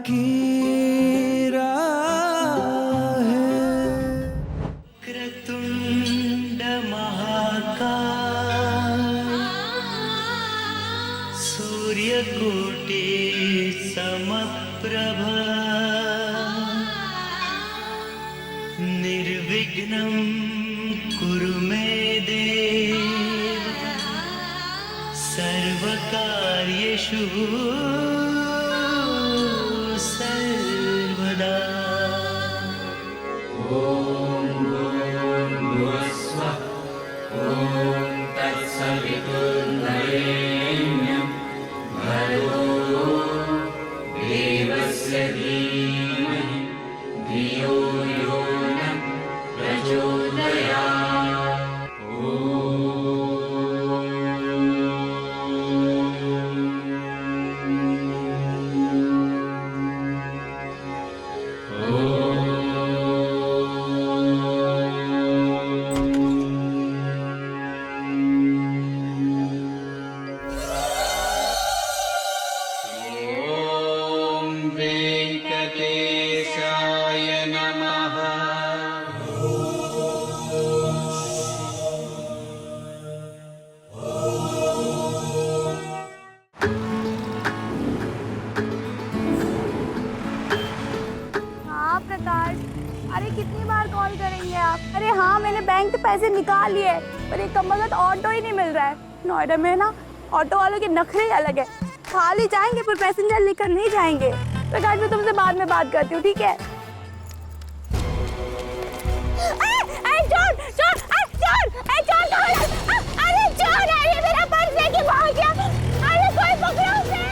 की राह है। क्रतुंड महाकाय सूर्यकोटि समप्रभा निर्विघ्नं कुरु मे देव सर्वकार्येषु सर्वदा। ॐ भूर्भुवस्सुवः ॐ तत्सवितुर्वरेण्यं भर्गो देवस्य धीमहि धियो यो नः प्रचोदयात्। वेंकटेशाय नमः। हाँ प्रकाश, अरे कितनी बार कॉल करेंगे आप? अरे हाँ, मैंने बैंक से पैसे निकाल लिए पर एक कमबख्त ऑटो ही नहीं मिल रहा है। नोएडा में ना ऑटो वालों के नखरे ही अलग है, खाली जाएंगे पर पैसेंजर लेकर नहीं जाएंगे। प्रकाश, मैं तुमसे बाद में बात करती हूँ, ठीक है? अरे चोर है, ये मेरा पर्स लेके भाग गया। अरे कोई पकड़ो उसे।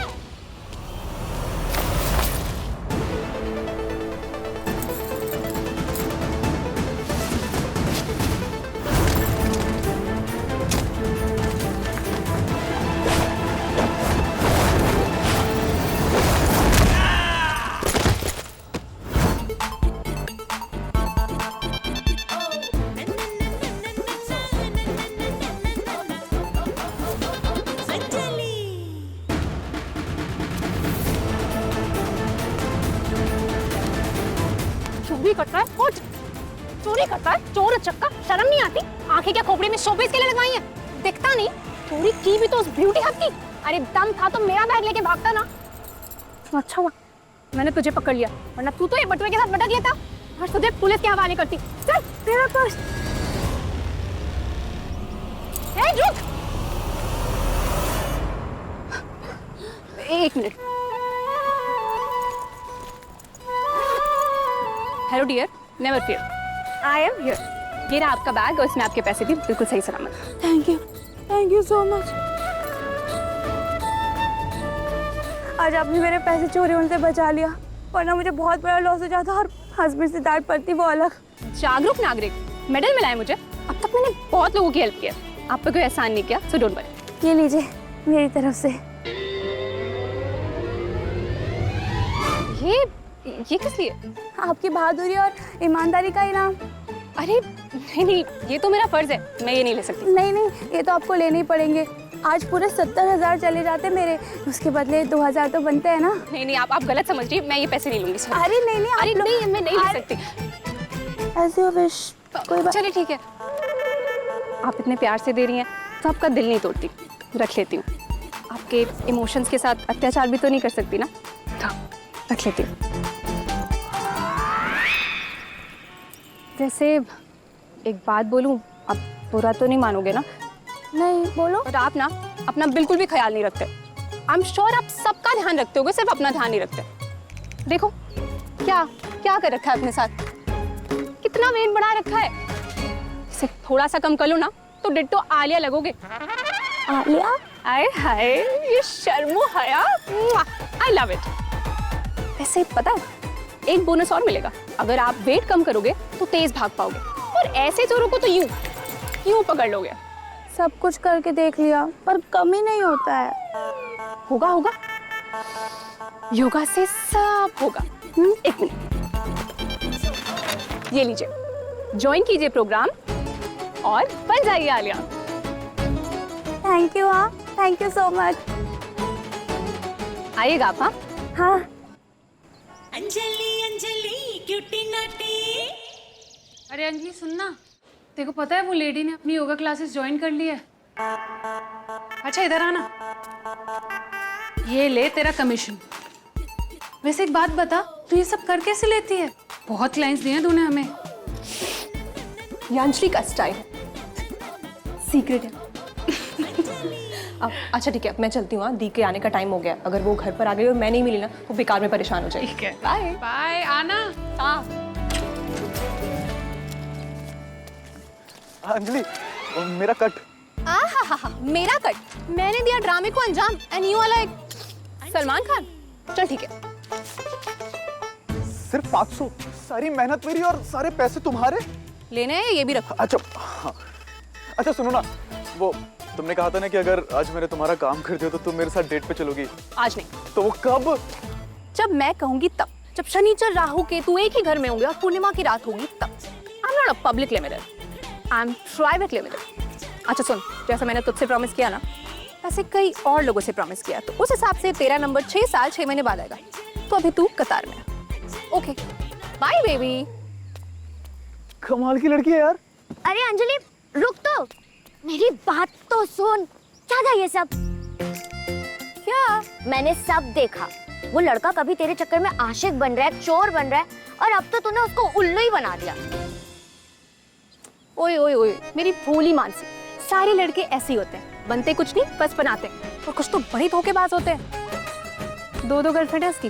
चोरी करता है, उठ! चोरी करता है, चोर चक्का, शर्म नहीं आती? आंखें क्या खोपड़ी में शोपीस के लिए लगवाई हैं? दिखता नहीं? चोरी की भी तो उस ब्यूटी हब की। अरे दम था तो मेरा बैग लेके भागता ना। अच्छा हुआ मैंने तुझे पकड़ लिया, वरना तू तो ये बटुए के साथ भटक लेता और तुझे पुलिस के हवाले करती। चल तेरा पर्स। ए रुक! एक minute. Hello dear, never fear, I am here. ये रहा आपका बैग और इसमें आपके पैसे भी बिल्कुल सही सलामत। Thank you so much. आज आपने मेरे पैसे चोरी होने से बचा लिया, वरना मुझे बहुत बड़ा लॉस हो जाता और हस्बैंड से डांट पड़ती वो अलग। जागरूक नागरिक मेडल मिला है मुझे। अब तक मैंने बहुत लोगों की हेल्प किया, आप पे कोई एहसान नहीं किया, सो डोंट वरी। ये लीजिए मेरी तरफ से। ये किस लिए? आपकी बहादुरी और ईमानदारी का इनाम। अरे नहीं, ये तो मेरा फर्ज है, मैं ये नहीं ले सकती। नहीं, ये तो आपको लेने ही पड़ेंगे। आज पूरे 70,000 चले जाते मेरे, उसके बदले 2,000 तो बनते हैं ना। नहीं, आप गलत समझ रही हैं, मैं ये पैसे नहीं लूंगी। अरे नहीं, नहीं, मैं नहीं ले सकती। ऐसे विश कोई बात। चलिए ठीक है, आप इतने प्यार से दे रही हैं तो आपका दिल नहीं तोड़ती, रख लेती हूँ। आपके इमोशंस के साथ अत्याचार भी तो नहीं कर सकती ना, तो रख लेती हूँ। वैसे एक बात बोलूं, आप बुरा तो नहीं मानोगे ना? नहीं, बोलो। और आप ना अपना बिल्कुल भी ख्याल नहीं रखते। आई एम श्योर आप सबका ध्यान रखते होगे, सिर्फ अपना ध्यान नहीं रखते। देखो क्या कर रखा है अपने साथ, कितना वेट बढ़ा रखा है। इसे थोड़ा सा कम कर लो ना तो डिट्टो आलिया लगोगे। आलिया? आए हाय, ये शर्मो हया, आई लव इट। वैसे पता है, एक बोनस और मिलेगा। अगर आप वेट कम करोगे तो तेज भाग पाओगे, और ऐसे चोरों को तो यूं पकड़ लोगे। सब कुछ करके देख लिया पर कम ही नहीं होता है। होगा, योगा से सब होगा। एक मिनट, ये लीजिए, ज्वाइन कीजिए प्रोग्राम और बन जाइए आलिया। Thank you. हाँ, थैंक यू सो मच। आइएगा आप। हाँ, अरे अंजलि सुनना, तेरे को पता है वो लेडी ने अपनी योगा क्लासेस ज्वाइन कर ली है। अच्छा इधर आना, ये ले तेरा कमीशन। वैसे एक बात बता, तू ये सब कर कैसे लेती है? बहुत क्लाइंट्स दिए हैं तूने हमें। ये अंजलि का स्टाइल सीक्रेट है। अब अच्छा ठीक है, अब मैं चलती हूँ। दी के आने का टाइम हो गया। अगर वो घर पर आ गई और मैं नहीं मिली ना, वो बेकार में परेशान हो जाएगी। ठीक है, बाय बाय। आना। हाँ। अंजलि, मेरा कट। आहा, मेरा कट। मैंने दिया ड्रामे को अंजाम and you are like Salman Khan. चल ठीक है। सिर्फ 500? सारी मेहनत मेरी और सारे पैसे तुम्हारे? लेने हैं, ये भी रखो। अच्छा हाँ। अच्छा सुनो ना, वो तुमने कहा था ना कि अगर आज मैंने तुम्हारा काम कर दिया तो तुम मेरे साथ डेट पे चलोगी। आज नहीं तो वो कब? जब मैं कहूंगी तब। जब शनिचर राहु केतु एक ही घर में होंगे और पूर्णिमा की रात होगी तब। I am not a public limited, I am private limited. अच्छा सुन, जैसा मैंने तुझसे प्रॉमिस किया ना, वैसे कई और लोगों से प्रॉमिस किया, तो उस हिसाब से तेरा नंबर 6 साल 6 महीने बाद आएगा। तो अभी तू कतार में। Okay bye baby. कमाल की लड़की है यार। अरे अंजलि रुक तो, मेरी बात तो सुन। क्या था ये सब? क्या? मैंने सब देखा। वो लड़का कभी तेरे चक्कर में आशिक बन रहा है, चोर बन रहा है, और अब तो तूने उसको उल्लू ही बना दिया। ओए ओए ओए, मेरी भोली मानसी, सारे लड़के ऐसे ही होते हैं। बनते कुछ नहीं, बस बनाते। और कुछ तो बड़े धोखेबाज होते हैं। 2 गर्लफ्रेंड है उसकी,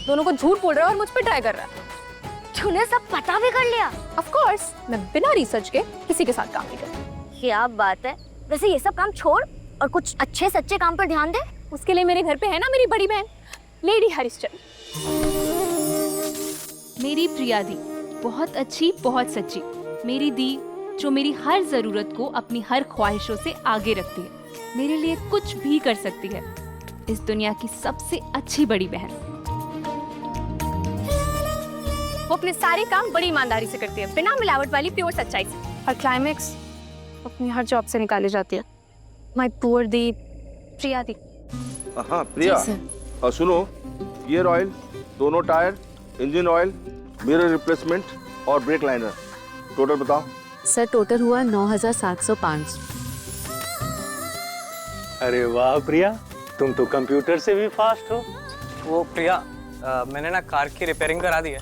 दोनों को झूठ बोल रहा है और मुझ पे ट्राई कर रहा है। तूने सब पता भी कर लिया? ऑफ कोर्स, मैं बिना रिसर्च के किसी के साथ काम नहीं करती। क्या बात है। वैसे ये सब काम छोड़ और कुछ अच्छे सच्चे काम पर ध्यान दे। उसके लिए मेरे घर पे है ना मेरी बड़ी बहन लेडी हरिश्चंद्र। मेरी प्रिया दी बहुत अच्छी, बहुत सच्ची। मेरी दी जो मेरी हर जरूरत को अपनी हर ख्वाहिशों से आगे रखती है, मेरे लिए कुछ भी कर सकती है। इस दुनिया की सबसे अच्छी बड़ी बहन। वो अपने सारे काम बड़ी ईमानदारी से करती है, बिना मिलावट वाली प्योर सच्चाई से। और क्लाइमेक्स अपनी हर जॉब से निकाली जाती है। माय पुअर दी, प्रिया दी। हाँ प्रिया, और सुनो, गियर ऑयल, दोनों tyre, engine oil, mirror replacement और ब्रेक लाइनर, टोटल बताओ। सर टोटल हुआ 9,705। अरे वाह प्रिया, तुम तो कंप्यूटर से भी फास्ट हो। वो प्रिया, मैंने ना कार की रिपेयरिंग करा दी है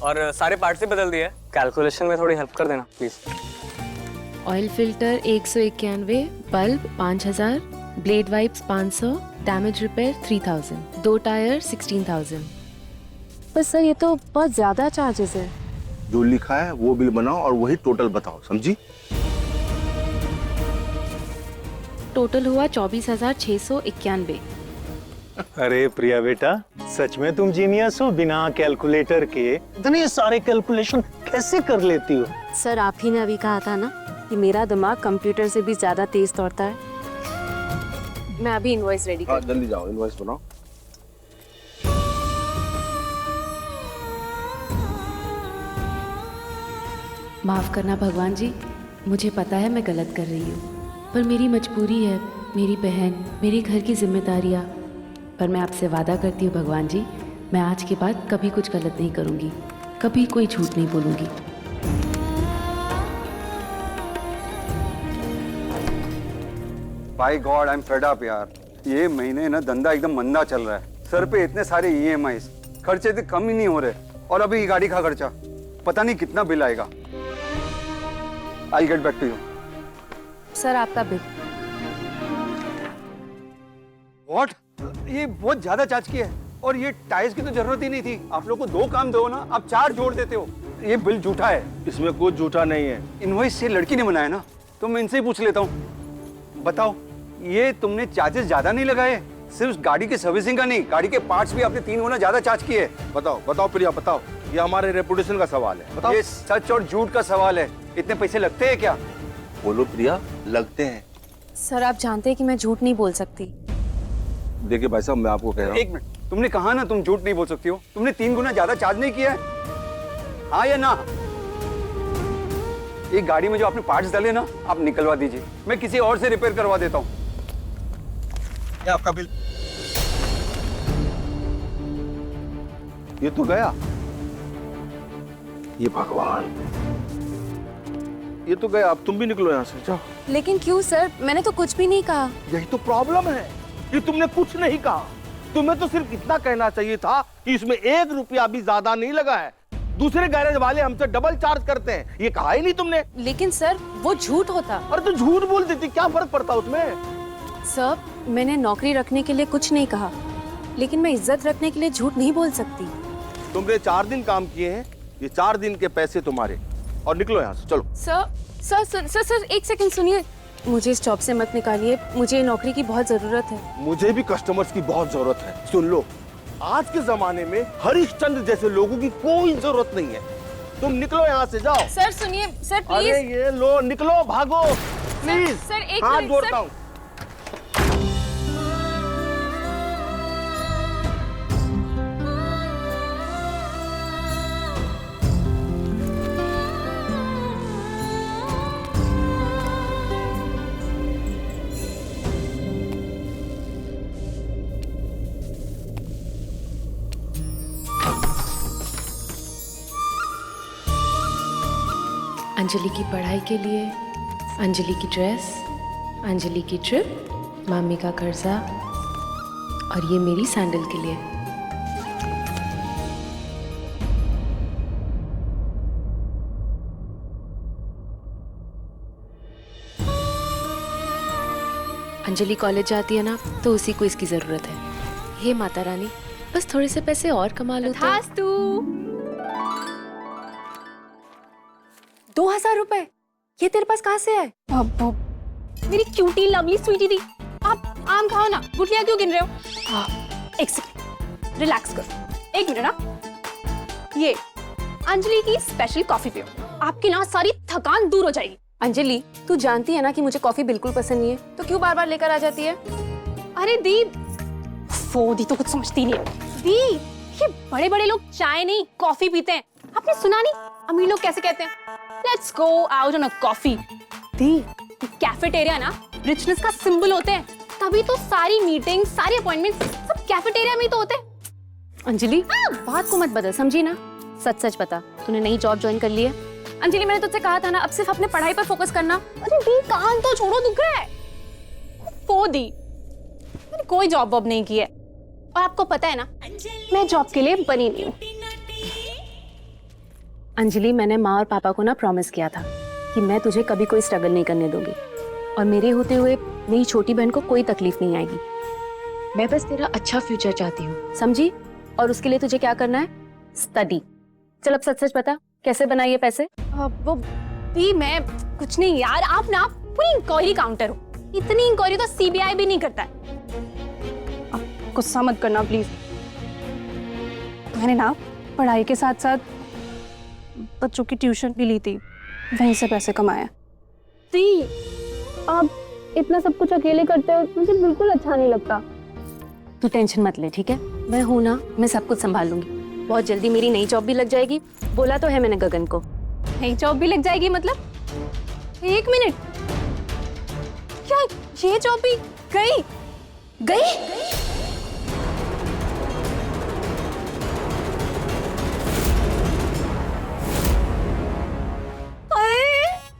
और सारे पार्ट्स ही बदल दिए हैं। कैलकुलेशन में थोड़ी हेल्प कर देना please. Oil filter 191, bulb 5,000, blade wipes 500, damage repair 3,000, 2 tyre 16,000। पर सर ये तो बहुत ज्यादा चार्जेस है। जो लिखा है वो बिल बनाओ और वही टोटल बताओ, समझी? टोटल हुआ 24,691। अरे प्रिया बेटा, सच में तुम जीनियस हो। बिना कैलकुलेटर के इतने सारे कैलकुलेशन कैसे कर लेती हो? सर आप ही ने अभी कहा था ना कि मेरा दिमाग कंप्यूटर से भी ज्यादा तेज दौड़ता है। मैं अभी इनवॉइस रेडी हाँ जल्दी जाओ, इनवॉइस बनाओ। माफ करना भगवान जी, मुझे पता है मैं गलत कर रही हूँ, पर मेरी मजबूरी है, मेरी बहन, मेरी घर की जिम्मेदारियाँ। पर मैं आपसे वादा करती हूँ भगवान जी, मैं आज के बाद कभी कुछ गलत नहीं करूँगी, कभी कोई झूठ नहीं बोलूँगी। By god I am fed up यार। ये महीने ना धंधा एकदम मंदा चल रहा है। सर पे इतने सारे EMIs, खर्चे तो कम ही नहीं हो रहे, और अभी गाड़ी का खर्चा, पता नहीं कितना बिल आएगा। I get back to you. Sir आपका बिल। व्हाट? ये बहुत ज्यादा चार्ज किया है, और ये टायर्स की तो जरूरत ही नहीं थी। आप लोग को 2 काम दो ना, आप 4 जोड़ देते हो। ये बिल झूठा है। इसमें कुछ झूठा नहीं है। इनवॉइस से लड़की ने बनाया ना, तो मैं इनसे ही पूछ लेता हूँ। बताओ, ये तुमने चार्जेस ज्यादा नहीं लगाए? सिर्फ गाड़ी की सर्विसिंग का नहीं, गाड़ी के पार्ट्स भी आपने 3 गुना ज्यादा चार्ज किए। बताओ बताओ प्रिया बताओ, ये हमारे रेपुटेशन का सवाल है। बताओ। ये सच और झूठ का सवाल है। इतने पैसे लगते हैं क्या? बोलो प्रिया, लगते हैं। सर आप जानते हैं कि मैं झूठ नहीं बोल सकती। देखिए भाई साहब, मैं आपको कह रहा हूँ। 1 मिनट, तुमने कहा ना तुम झूठ नहीं बोल सकती हो। तुमने 3 गुना ज्यादा चार्ज नहीं किया है, हाँ या ना? एक गाड़ी में जो आपने पार्ट्स डाले ना, आप निकलवा दीजिए, मैं किसी और से रिपेयर करवा देता हूँ। ये आपका बिल। ये तो गया। ये भगवान, ये तो गया, अब तुम भी निकलो यहाँ से, जाओ। लेकिन क्यों सर, मैंने तो कुछ भी नहीं कहा। यही तो प्रॉब्लम है कि तुमने कुछ नहीं कहा। तुम्हें तो सिर्फ इतना कहना चाहिए था कि इसमें 1 रुपया भी ज्यादा नहीं लगा है। दूसरे गैरेज वाले हमसे डबल चार्ज करते हैं, ये कहा ही नहीं तुमने। लेकिन सर वो झूठ होता। अरे तो झूठ बोल देती, क्या फर्क पड़ता उसमें। सर मैंने नौकरी रखने के लिए कुछ नहीं कहा, लेकिन मैं इज्जत रखने के लिए झूठ नहीं बोल सकती। तुमने 4 दिन काम किए हैं, ये 4 दिन के पैसे तुम्हारे, और निकलो यहाँ से, चलो। सर एक सेकंड सुनिए, मुझे इस जॉब से मत निकालिए, मुझे नौकरी की बहुत जरूरत है। मुझे भी कस्टमर्स की बहुत जरूरत है। सुन लो, आज के जमाने में हरिश्चंद्र जैसे लोगों की कोई जरूरत नहीं है। तुम निकलो यहाँ से, जाओ। सर सुनिए, सर प्लीज। अरे ये लो, निकलो, भागो प्लीज। सर एक हाथ मिनट, जोड़ता हूँ। अंजलि की पढ़ाई के लिए, अंजलि की ड्रेस, अंजलि की ट्रिप, मामी का कर्जा, और ये मेरी सैंडल के लिए। अंजलि कॉलेज जाती है ना, तो उसी को इसकी जरूरत है। हे माता रानी, बस थोड़े से पैसे और कमा लो तो। 2000 रुपए, ये तेरे पास कहाँ से है? मेरी क्यूटी लवली स्वीटी दी, आप आम खाओ ना, गुठलियां क्यों गिन रहे हो? एक सेकंड, रिलैक्स करो, 1 मिनट ना। ये अंजलि की स्पेशल कॉफी पियो, आपकी ना सारी थकान दूर हो जाएगी। अंजलि, तू जानती है ना कि मुझे कॉफी बिल्कुल पसंद नहीं है, तो क्यों बार बार लेकर आ जाती है? अरे दी, दी तो कुछ समझती नहीं है। दी, ये बड़े बड़े लोग चाय नहीं कॉफी पीते हैं, आपने सुना नहीं अमीर लोग कैसे कहते हैं? Let's go out on a coffee. The, cafeteria ना रिचनेस का सिंबल होते हैं, तभी तो सारी मीटिंग, सारी अपॉइंटमेंट सब कैफेटेरिया में ही तो होते हैं। अंजलि, बात को मत बदल, समझी ना? सच सच बता, तूने नई जॉब ज्वाइन कर ली है? अंजलि, मैंने तुझसे कहा था ना, अब सिर्फ अपने पढ़ाई पर फोकस करना। अरे दी, कान तो छोड़ो, दुख रहा है। दी, मैंने कोई जॉब वॉब नहीं की है, और आपको पता है ना, मैं जॉब के लिए बनी नहीं हूँ। अंजलि, मैंने माँ और पापा को ना प्रॉमिस किया था कि मैं तुझे कभी कोई स्ट्रगल नहीं करने दूंगी, और मेरे होते हुए मेरी छोटी बहन को कोई तकलीफ नहीं आएगी। मैं बस तेरा अच्छा फ्यूचर चाहती हूँ, समझी? और उसके लिए तुझे क्या करना है? स्टडी। चल अब सच सच बता, कैसे बनाइए पैसे? वो भी मैं कुछ नहीं यार, आप ना पूरी इंक्वायरी काउंटर हो, इतनी इंक्वायरी तो सीबीआई भी नहीं करता है। आप गुस्सा मत करना प्लीज। मैंने ना पढ़ाई के साथ साथ बच्चों की ट्यूशन भी ली थी, वहीं से पैसे कमाया। दी, आप इतना सब कुछ अकेले करते हो, मुझे बिल्कुल अच्छा नहीं लगता। तू टेंशन मत ले, ठीक है? मैं हूं ना, मैं सब कुछ संभाल लूंगी। बहुत जल्दी मेरी नई जॉब भी लग जाएगी, बोला तो है मैंने गगन को। नई जॉब भी लग जाएगी मतलब? 1 मिनट, क्या ये जॉब भी गई?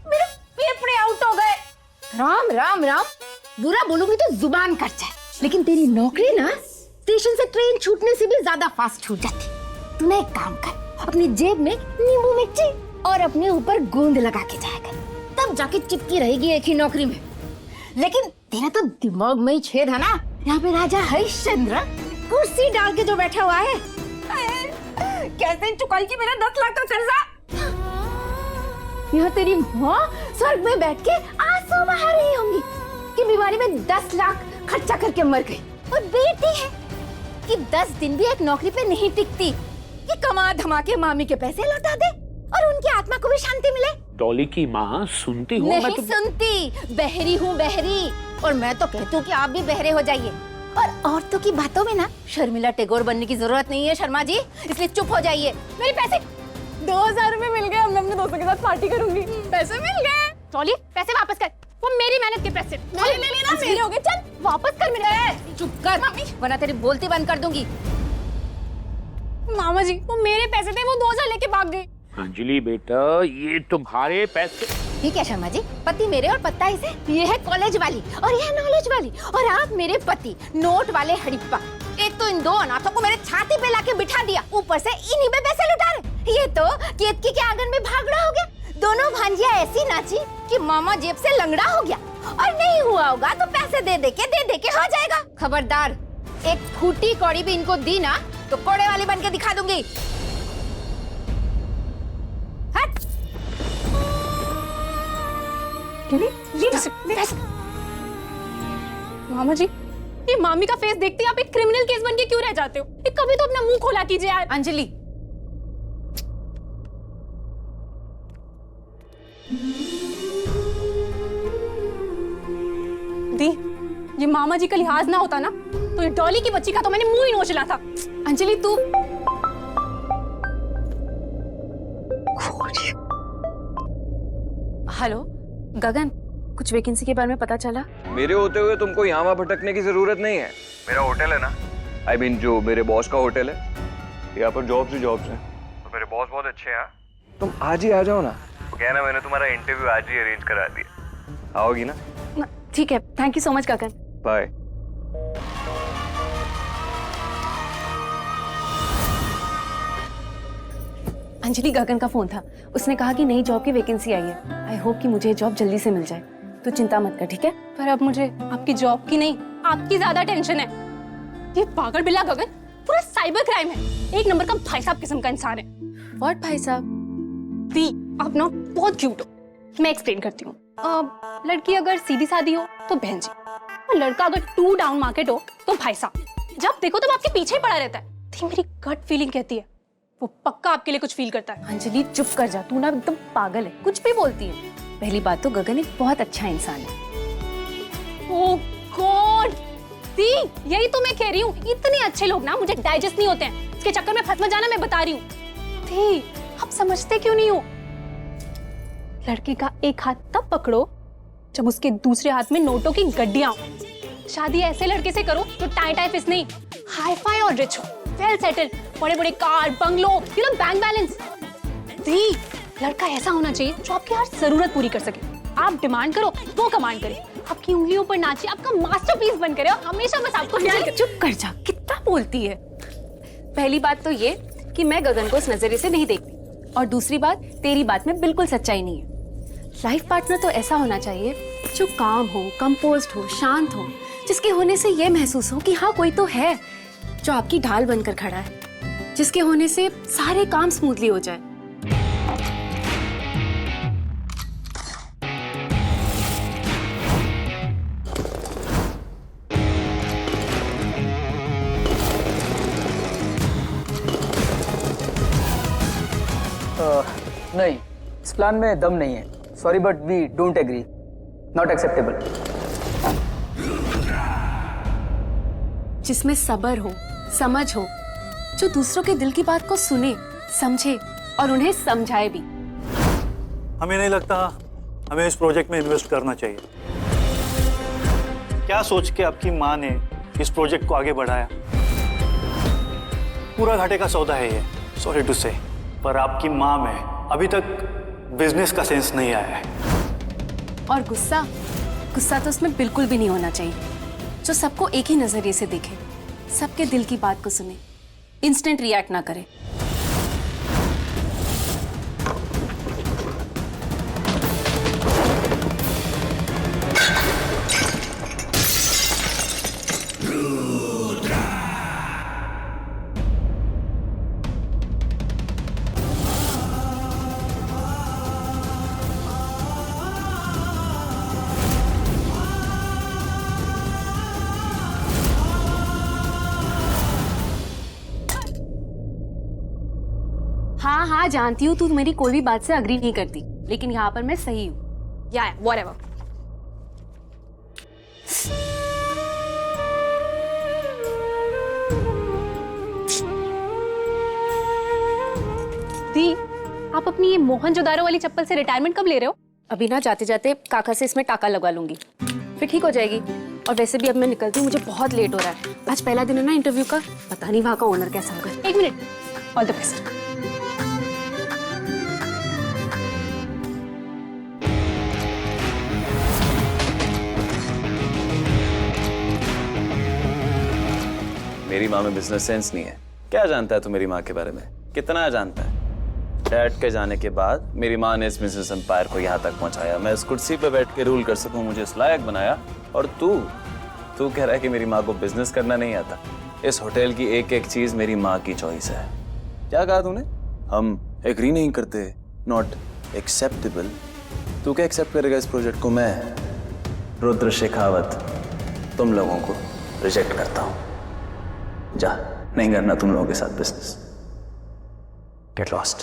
मेरे फेफड़े आउट हो गए। राम राम राम, बुरा बोलूंगी तो जुबान कट जाए, लेकिन तेरी नौकरी ना स्टेशन से ट्रेन छूटने से भी ज्यादा फास्ट छूट जाती। तूने एक काम कर, अपनी जेब में नींबू मिर्ची और अपने ऊपर गोंद लगा के जाया कर, तब जाके चिपकी रहेगी एक ही नौकरी में। लेकिन तेरा तो दिमाग में ही छेद है ना। यहाँ पे राजा हरिश्चंद्र कुर्सी डाल के जो बैठा हुआ है, कैसे चुकाएगी मेरा 10 लाख का कर्जा? यहाँ तेरी माँ स्वर्ग में बैठ के आंसू बहा रही होंगी कि बीमारी में 10 लाख खर्चा करके मर गई, और बेटी है कि 10 दिन भी एक नौकरी पे नहीं टिकती कि कमा धमा के मामी के पैसे लौटा दे और उनकी आत्मा को भी शांति मिले। डॉली की माँ, सुनती हो? नहीं सुनती, बहरी हूँ बहरी, और मैं तो कहती हूँ कि आप भी बहरे हो जाइए। और औरतों की बातों में ना शर्मिला टैगोर बनने की जरूरत नहीं है शर्मा जी, इसलिए चुप हो जाइए। मेरे पैसे 2000 रुपए मिल गए, अब मैं अपने दोस्तों के साथ पार्टी करूंगी। पैसे मिल गए। टॉली, पैसे वापस कर, वो मेरी मेहनत के पैसे। ले लेना, मेरे हो गए, चल वापस कर मेरे। चुप कर मम्मी, वरना तेरी बोलती बंद कर दूंगी। मामा जी, वो मेरे पैसे थे, वो 2000 लेके भाग गई। अंजलि बेटा, ये तुम्हारे पैसे। ठीक है शर्मा जी, पति मेरे और पत्ता इसे, ये है कॉलेज वाली और ये है नॉलेज वाली, और आप मेरे पति नोट वाले हड़प्पा। एक तो इन दो अनाथों को मेरे छाती पे लाके बिठा दिया, ऊपर से इन्हीं पे पैसे लुटा रहे। ये तो केतकी के आंगन में भागड़ा हो गया। दोनों भांजिया ऐसी नाची कि मामा जेब से लंगड़ा हो गया, और नहीं हुआ होगा तो पैसे दे दे के हो जाएगा। खबरदार, एक फूटी कौड़ी भी इनको दी ना तो कोड़े वाली बन के दिखा दूंगी। हट। मामा जी, ये मामी का फेस देखते ही आप एक क्रिमिनल केस बन के क्यों रह जाते हो? कभी तो अपना मुंह खोला कीजिए यार। अंजलि, दी, ये मामा जी का लिहाज ना होता ना तो ये डॉली की बच्ची का तो मैंने मुंह ही नोच लिया था। अंजलि तू हेलो गगन, कुछ वैकेंसी के बारे में पता चला? मेरे होते हुए तुमको यहाँ वहाँ भटकने की जरूरत नहीं है। मेरा होटल है ना, I mean, जो मेरे बॉस का होटल है, यहाँ पर जॉब्स हैं। तो मेरे बॉस बहुत अच्छे हैं। तुम आज ही आ जाओ ना। तो क्या है ना, मैंने तुम्हारा इंटरव्यू आज ही अरेंज करा दिया। आओगी ना? ठीक है, thank you so much Gagan. Bye. Anjali, Gagan का फोन था, उसने कहा कि नई जॉब की वैकेंसी आई है। आई होप कि मुझे जॉब जल्दी से मिल जाए। तो चिंता मत कर, ठीक है? पर अब मुझे आपकी जॉब की नहीं, आपकी ज्यादा टेंशन है। ये पागल बिल्ला गगन पूरा साइबर क्राइम है, एक नंबर का भाई साहब किस्म का इंसान है। व्हाट भाई साहब? दी, आप ना बहुत क्यूट हो। मैं एक्सप्लेन करती हूँ। लड़की अगर सीधी सादी हो तो बहन जी, और लड़का अगर टू डाउन मार्केट हो तो भाई साहब। जब देखो तब आपके पीछे ही पड़ा रहता है। थी मेरी गट फीलिंग कहती है वो पक्का आपके लिए कुछ फील करता है। अंजलि चुप कर जा, तू ना एकदम पागल है, कुछ भी बोलती है। पहली बात तो गगन एक बहुत अच्छा इंसान है। ओह गॉड दी, यही तो मैं कह रही हूँ, इतने अच्छे लोग ना मुझे डाइजेस्ट नहीं होते हैं। इसके चक्कर में फंस मत जाना, मैं बता रही हूँ। दी, आप समझते क्यों नहीं हो? लड़की का एक हाथ तब पकड़ो जब उसके दूसरे हाथ में नोटों की गड्डियां हो। शादी ऐसे लड़के से करो जो टाई टाई फिस नहीं, हाई फाई और रिच हो, वेल सेटल्ड, बड़े बड़े car, bungalow, you know, bank balance. दी, लड़का ऐसा होना चाहिए जो आपकी हर जरूरत पूरी कर सके। आप डिमांड करो, वो कमांड करे, आपकी उंगलियों पर नाचे, आपका मास्टरपीस बन करे और हमेशा बस आपको। चुप कर जा, कितना बोलती है। पहली बात तो ये कि मैं गगन को इस नजरिए से नहीं देखती, और दूसरी बात, तेरी बात में बिल्कुल सच्चाई नहीं है। लाइफ पार्टनर तो ऐसा होना चाहिए जो काम हो, कंपोज्ड हो, शांत हो, जिसके होने से ये महसूस हो कि हाँ कोई तो है जो आपकी ढाल बनकर खड़ा है, जिसके होने से सारे काम स्मूथली हो जाए। नहीं, इस प्लान में दम नहीं है। Sorry but we don't agree, not acceptable. जिसमें सब्र हो, समझ हो, जो दूसरों के दिल की बात को सुने, समझे और उन्हें समझाए भी। हमें नहीं लगता हमें इस प्रोजेक्ट में इन्वेस्ट करना चाहिए। क्या सोच के आपकी माँ ने इस प्रोजेक्ट को आगे बढ़ाया? पूरा घाटे का सौदा है ये, सॉरी टू से, पर आपकी माँ में अभी तक बिजनेस का सेंस नहीं आया है। और गुस्सा तो उसमें बिल्कुल भी नहीं होना चाहिए, जो सबको एक ही नजरिए से देखे, सबके दिल की बात को सुने, इंस्टेंट रिएक्ट ना करे। हाँ, जानती हूँ तू मेरी कोई भी बात से अग्री नहीं करती, लेकिन यहाँ पर मैं सही हूँ। या व्हाटएवर। दी, आप अपनी ये मोहनजोदारो वाली चप्पल से रिटायरमेंट कब ले रहे हो? अभी ना जाते जाते काका से इसमें टाका लगवा लूंगी, फिर ठीक हो जाएगी। और वैसे भी अब मैं निकलती हूँ, मुझे बहुत लेट हो रहा है। आज पहला दिन है ना इंटरव्यू का, पता नहीं वहाँ का ओनर कैसा होगा। एक मिनट, ऑल द बेस्ट। मेरी माँ में बिजनेस सेंस नहीं है। क्या जानता है तू मेरी माँ के बारे में? कितना जानता है? डैड के जाने के बाद मेरी माँ ने इस बिजनेस एम्पायर को यहाँ तक पहुँचाया। मैं इस कुर्सी पे बैठ के रूल कर सकूँ, मुझे इस लायक बनाया। और तू कह रहा है कि मेरी माँ को बिजनेस करना नहीं आता। इस होटल की एक एक चीज मेरी माँ की चॉइस है। क्या कहा तूने? हम एग्री नहीं करते, नॉट एक्सेप्टेबल। तू क्या एक्सेप्ट करेगा इस प्रोजेक्ट को? मैं रुद्र शेखावत तुम लोगों को रिजेक्ट करता हूं। जा, नहीं करना तुम लोगों के साथ बिजनेस। Get lost.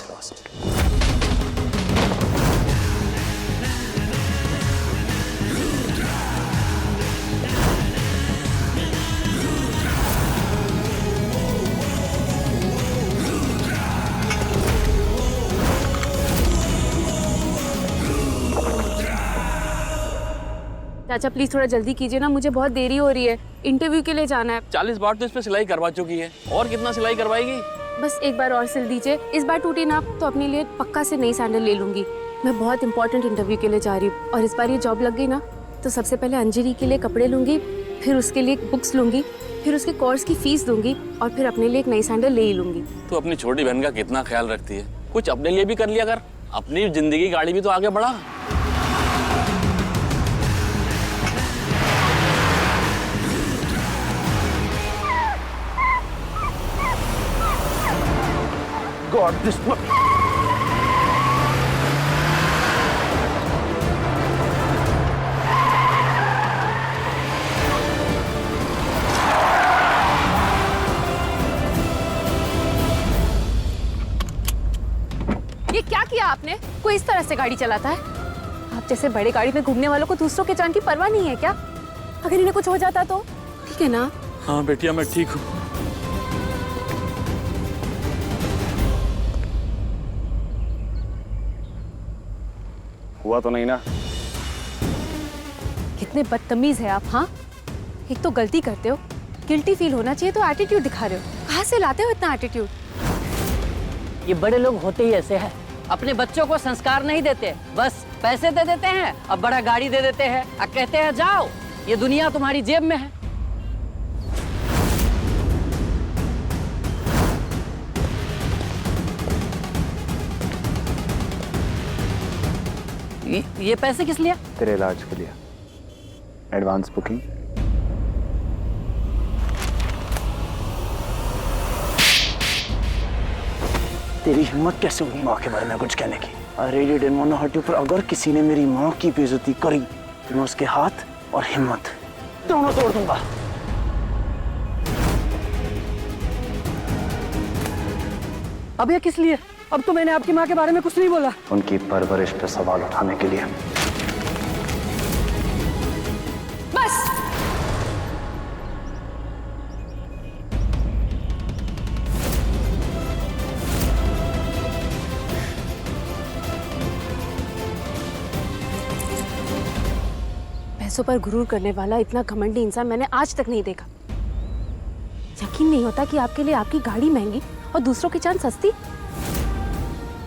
चाचा प्लीज थोड़ा जल्दी कीजिए ना, मुझे बहुत देरी हो रही है, इंटरव्यू के लिए जाना है। 40 बार तो इस पे सिलाई करवा चुकी है, और कितना सिलाई करवाएगी? बस एक बार और सिल दीजिए। इस बार टूटी ना तो अपने लिए पक्का से नई सैंडल ले लूंगी। मैं बहुत इंपॉर्टेंट इंटरव्यू के लिए जा रही हूँ, और इस बार ये जॉब लग गई ना तो सबसे पहले अंजलि के लिए कपड़े लूंगी, फिर उसके लिए बुक्स लूंगी, फिर उसके कोर्स की फीस दूंगी, और फिर अपने लिए एक नई सैंडल ले ही लूंगी। तू अपनी छोटी बहन का कितना ख्याल रखती है, कुछ अपने लिए भी कर लिया कर। अपनी जिंदगी गाड़ी भी तो आगे बढ़ा। God, this one. ये क्या किया आपने? कोई इस तरह से गाड़ी चलाता है? आप जैसे बड़े गाड़ी में घूमने वालों को दूसरों के जान की परवाह नहीं है क्या? अगर इन्हें कुछ हो जाता तो? ठीक है ना? हाँ बेटिया, मैं ठीक हूँ। हुआ तो नहीं ना? कितने बदतमीज है आप। हाँ, एक तो गलती करते हो, गिल्टी फील होना चाहिए तो एटीट्यूड दिखा रहे हो। कहाँ से लाते हो इतना एटीट्यूड? ये बड़े लोग होते ही ऐसे हैं, अपने बच्चों को संस्कार नहीं देते, बस पैसे दे देते हैं, अब बड़ा गाड़ी दे देते हैं, अब कहते हैं जाओ, ये दुनिया तुम्हारी जेब में है। ये पैसे किस लिए? तेरे इलाज के लिए, एडवांस बुकिंग। तेरी हिम्मत कैसे हुई माँ के बारे में कुछ कहने की? I really didn't want to hurt you, पर अगर किसी ने मेरी माँ की बेइज्जती करी तो मैं उसके हाथ और हिम्मत दोनों तोड़ दूंगा। अब ये किस लिए? अब तो मैंने आपकी माँ के बारे में कुछ नहीं बोला। उनकी परवरिश पे सवाल उठाने के लिए। बस। पैसों पर गुरूर करने वाला इतना घमंडी इंसान मैंने आज तक नहीं देखा। यकीन नहीं होता कि आपके लिए आपकी गाड़ी महंगी और दूसरों की जान सस्ती।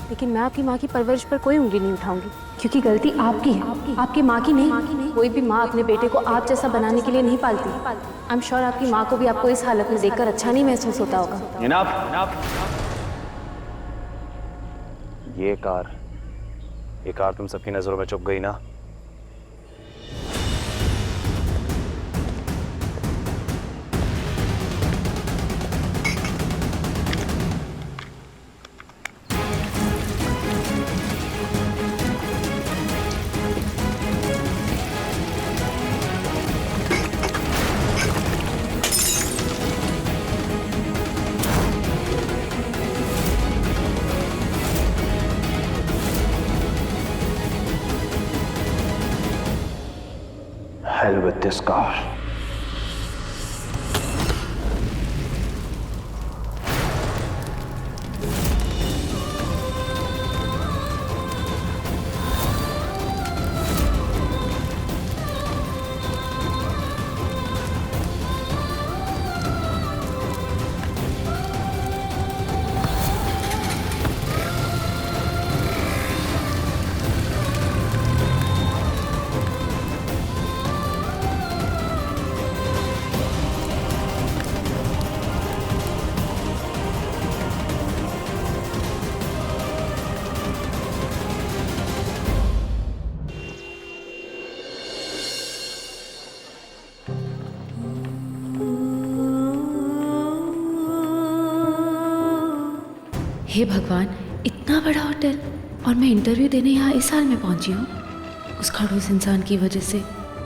लेकिन मैं आपकी माँ की परवरिश पर कोई उंगली नहीं उठाऊंगी, क्योंकि गलती आपकी है, आपकी माँ की नहीं। कोई भी माँ अपने बेटे को आप जैसा बनाने के लिए नहीं पालती। आई एम श्योर आपकी माँ को भी आपको इस हालत में देखकर अच्छा नहीं महसूस होता होगा। ये कार तुम सबकी नजरों में चुप गई ना? Hell with this car. हे भगवान, इतना बड़ा होटल और मैं इंटरव्यू देने यहाँ इस हाल में पहुँची हूँ। उस खड़ूस इंसान की वजह से